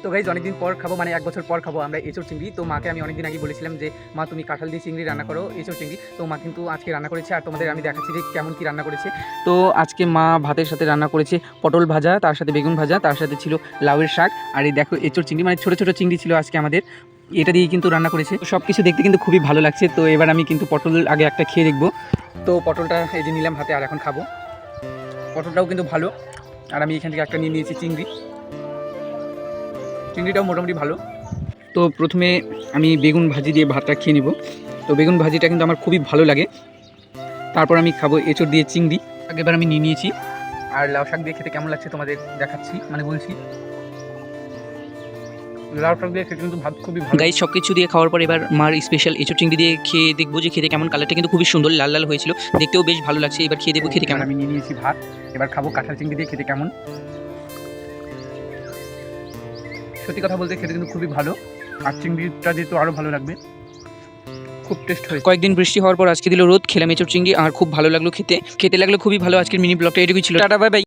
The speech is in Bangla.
তো গাইজ অনেকদিন পর খাবো, মানে 1 বছর পর খাবো আমরা এঁচোড় চিংড়ি। তো মাকে আমি অনেকদিন আগে বলেছিলাম যে মা তুমি কাঁঠাল দিয়ে চিংড়ি রান্না করো, এঁচোড় চিংড়ি। তো মা কিন্তু আজকে রান্না করেছে, আর তোমাদের আমি দেখাচ্ছি যে কেমন কি রান্না করেছে। তো আজকে মা ভাতের সাথে রান্না করেছে পটল ভাজা, তার সাথে বেগুন ভাজা, তার সাথে ছিল লাউয়ের শাক, আর এই দেখো এঁচোড় চিংড়ি, মানে ছোটো ছোটো চিংড়ি ছিল আজকে আমাদের। এটা দিয়ে কিন্তু রান্না করেছে। সব কিছু দেখতে কিন্তু খুবই ভালো লাগছে। তো এবার আমি কিন্তু পটল আগে একটা খেয়ে দেখবো। তো পটলটা এই যে নিলাম হাতে, আর এখন খাবো। পটলটাও কিন্তু ভালো, আর আমি এখান থেকে একটা নিয়ে নিয়েছি চিংড়িটাও মোটামুটি ভালো। তো প্রথমে আমি বেগুন ভাজি দিয়ে ভাতটা খেয়ে নিব। তো বেগুন ভাজিটা কিন্তু আমার খুবই ভালো লাগে। তারপর আমি খাবো এঁচোড় দিয়ে চিংড়ি। এবার আমি নিয়ে নিয়েছি, আর লাউ শাক দিয়ে খেতে কেমন লাগছে তোমাদের দেখাচ্ছি, মানে বলছি। লাউ শাক দিয়ে খেতে কিন্তু ভাত খুবই ভালো। গাইস সব কিছু দিয়ে খাওয়ার পর এবার মার স্পেশাল এঁচোড় চিংড়ি দিয়ে খেয়ে দেখবো যে খেতে কেমন। কালারটা কিন্তু খুবই সুন্দর, লাল লাল হয়েছিল, দেখতেও বেশ ভালো লাগছে। এবার খেয়ে দেখবো খেতে কেমন। আমি নিয়ে নিয়েছি ভাত, এবার খাবো কাঁঠাল চিংড়ি দিয়ে খেতে কেমন। সত্যি কথা বলতে খেতে কিন্তু খুবই ভালো, আর চিংড়িটা দিয়ে তো আরও ভালো লাগবে, খুব টেস্ট হয়েছে। কয়েকদিন বৃষ্টি হওয়ার পর আজকে দিল রোদ, খেলাম এঁচোড় চিংড়ি আর খুব ভালো লাগলো খেতে লাগলো খুবই ভালো। আজকের মিনি ব্লগটা এটুকুই ছিল। Tata bye bye.